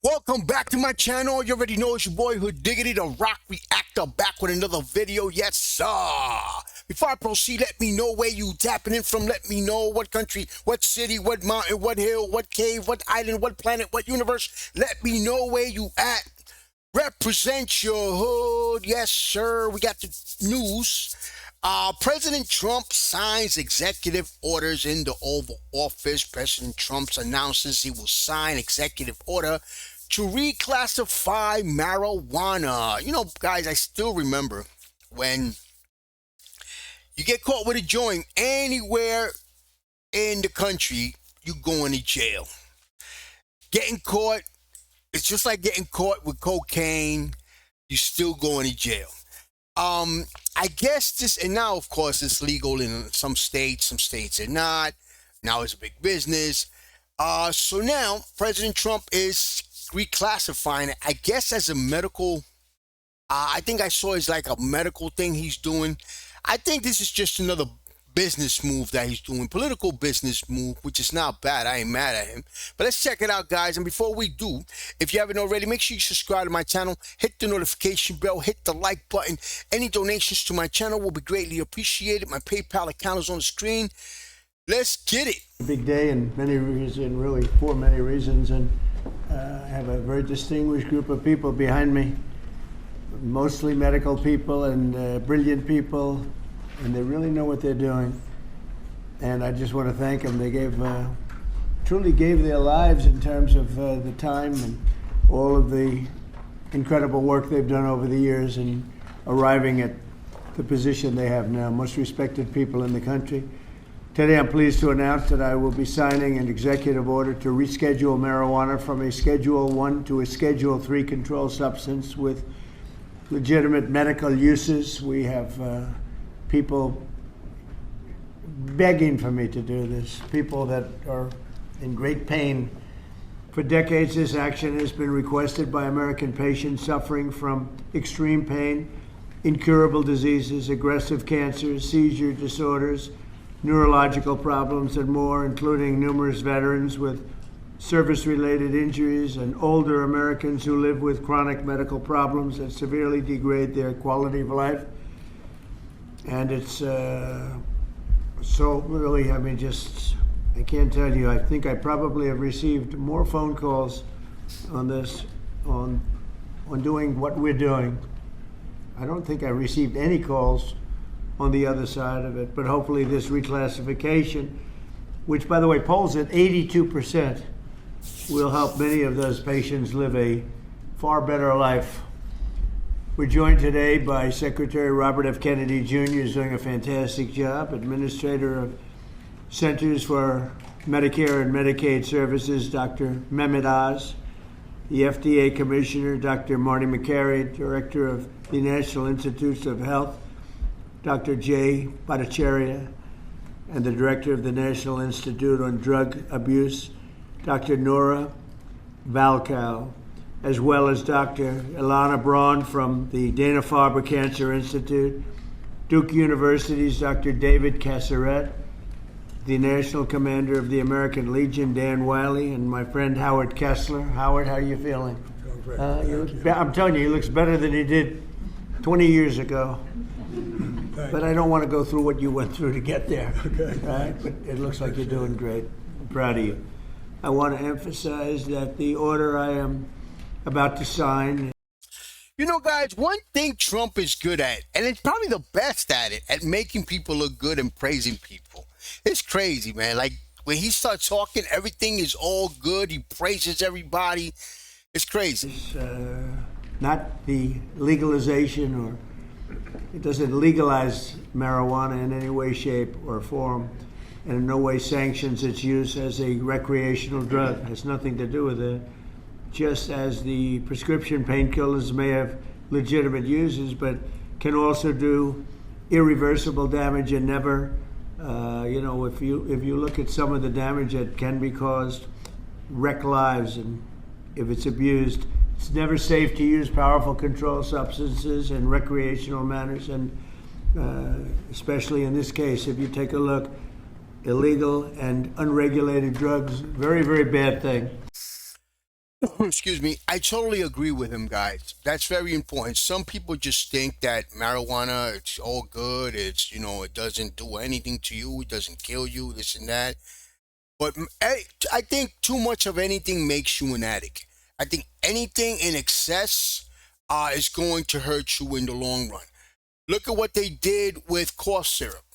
Welcome back to my channel. You already know it's your boy Hood Diggity, the Rock Reactor, back with another video. Yes, sir. Before I proceed, let me know where you tapping in from. Let me know what country, what city, what mountain, what hill, what cave, what island, what planet, what universe. Let me know where you at. Represent your hood. Yes, sir. We got the news. President Trump signs executive orders in the Oval Office. President Trump announces he will sign executive order to reclassify marijuana. You know, guys, I still remember when you get caught with a joint anywhere in the country, you going to jail. Getting caught, it's just like getting caught with cocaine. You still going to jail. I guess this, and now of course it's legal in some states are not. Now it's a big business. So now President Trump is reclassifying it, I guess, as a medical, I think I saw it's like a medical thing he's doing. I think this is just another business move that he's doing, political business move, which is not bad. I ain't mad at him. But let's check it out, guys. And before we do, if you haven't already, make sure you subscribe to my channel, hit the notification bell, hit the like button. Any donations to my channel will be greatly appreciated. My PayPal account is on the screen. Let's get it. Big day in many reasons, really for many reasons, and I have a very distinguished group of people behind me, mostly medical people and brilliant people, and they really know what they're doing. And I just want to thank them. They truly gave their lives in terms of the time and all of the incredible work they've done over the years in arriving at the position they have now. Most respected people in the country. Today I'm pleased to announce that I will be signing an executive order to reschedule marijuana from a Schedule 1 to a Schedule 3 controlled substance with legitimate medical uses. We have people begging for me to do this, people that are in great pain. For decades, this action has been requested by American patients suffering from extreme pain, incurable diseases, aggressive cancers, seizure disorders, neurological problems, and more, including numerous veterans with service-related injuries and older Americans who live with chronic medical problems that severely degrade their quality of life. And it's so really, I mean, just, I can't tell you, I think I probably have received more phone calls on this, on doing what we're doing. I don't think I received any calls on the other side of it, but hopefully this reclassification, which by the way polls at 82%, will help many of those patients live a far better life. We're joined today by Secretary Robert F. Kennedy Jr., who's doing a fantastic job, Administrator of Centers for Medicare and Medicaid Services, Dr. Mehmet Oz, the FDA Commissioner, Dr. Marty McCary, Director of the National Institutes of Health, Dr. Jay Bhattacharya, and the Director of the National Institute on Drug Abuse, Dr. Nora Valkow, as well as Dr. Ilana Braun from the Dana-Farber Cancer Institute, Duke University's Dr. David Casseret, the National Commander of the American Legion, Dan Wiley, and my friend Howard Kessler. Howard, how are you feeling? I'm telling you, he looks better than he did 20 years ago. But I don't want to go through what you went through to get there. Okay. Right? But it looks like you're doing great. I'm proud of you. I want to emphasize that the order I am about to sign. You know, guys, one thing Trump is good at, and it's probably the best at it, at making people look good and praising people. It's crazy, man. Like, when he starts talking, everything is all good. He praises everybody. It's crazy. It's not the legalization, or it doesn't legalize marijuana in any way, shape, or form, and in no way sanctions its use as a recreational drug. It has nothing to do with it. Just as the prescription painkillers may have legitimate uses, but can also do irreversible damage and never, you know, if you look at some of the damage that can be caused, wreck lives, and if it's abused, it's never safe to use powerful controlled substances in recreational manners, and especially in this case, if you take a look, illegal and unregulated drugs, very, very bad thing. excuse me, I totally agree with him, guys. That's very important. Some people just think that marijuana, it's all good. It's, it doesn't do anything to you. It doesn't kill you, this and that. But I think too much of anything makes you an addict. I think anything in excess is going to hurt you in the long run. Look at what they did with cough syrup.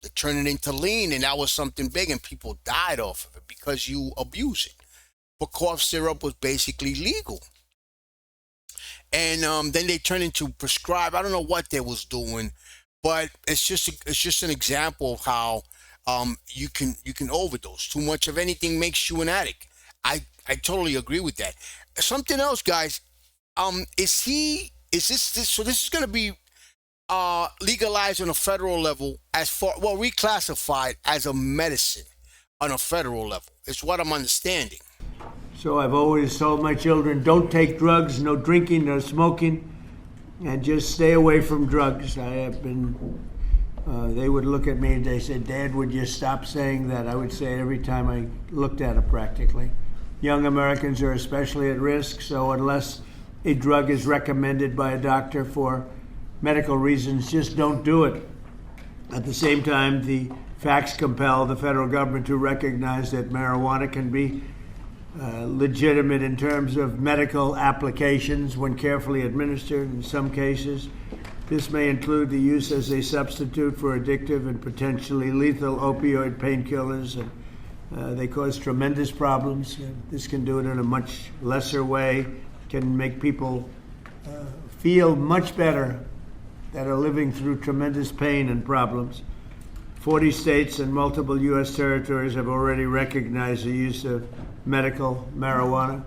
They turned it into lean, and that was something big, and people died off of it because you abuse it. But cough syrup was basically legal, and then they turned into prescribed. I don't know what they was doing, but it's just an example of how you can overdose. Too much of anything makes you an addict. I totally agree with that. Something else, guys. Is this so? This is going to be legalized on a federal level as far, well, reclassified as a medicine on a federal level. It's what I'm understanding. So I've always told my children, don't take drugs, no drinking, no smoking, and just stay away from drugs. I have been, they would look at me and they said, Dad, would you stop saying that? I would say it every time I looked at it practically. Young Americans are especially at risk, so unless a drug is recommended by a doctor for medical reasons, just don't do it. At the same time, the facts compel the federal government to recognize that marijuana can be legitimate in terms of medical applications when carefully administered in some cases. This may include the use as a substitute for addictive and potentially lethal opioid painkillers. They cause tremendous problems. This can do it in a much lesser way, can make people feel much better that are living through tremendous pain and problems. 40 states and multiple U.S. territories have already recognized the use of medical marijuana.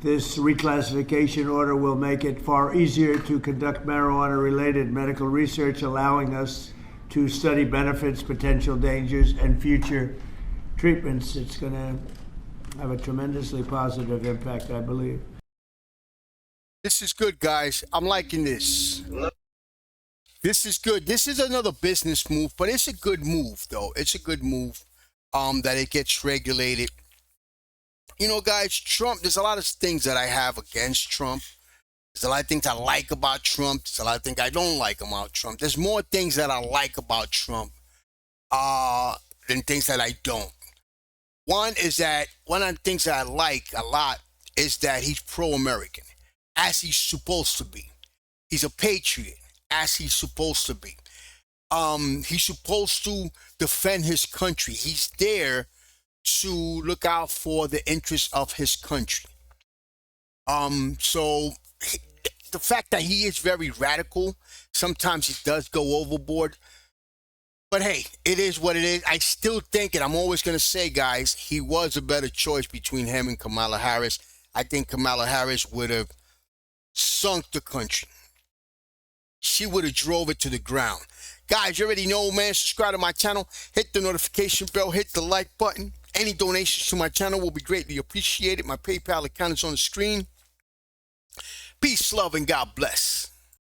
This reclassification order will make it far easier to conduct marijuana-related medical research, allowing us to study benefits, potential dangers, and future treatments. It's going to have a tremendously positive impact, I believe. This is good, guys. I'm liking this. This is good. This is another business move, but it's a good move, though. It's a good move that it gets regulated. Guys, Trump, there's a lot of things that I have against Trump. There's a lot of things I like about Trump. There's a lot of things I don't like about Trump. There's more things that I like about Trump than things that I don't. One of the things that I like a lot is that he's pro-American, as he's supposed to be. He's a patriot, as he's supposed to be. He's supposed to defend his country. He's there to look out for the interests of his country. So the fact that he is very radical, sometimes he does go overboard. But hey, it is what it is. I still think, and I'm always going to say, guys, he was a better choice between him and Kamala Harris. I think Kamala Harris would have sunk the country. She would have drove it to the ground. Guys, you already know, man. Subscribe to my channel. Hit the notification bell. Hit the like button. Any donations to my channel will be greatly appreciated. My PayPal account is on the screen. Peace, love, and God bless.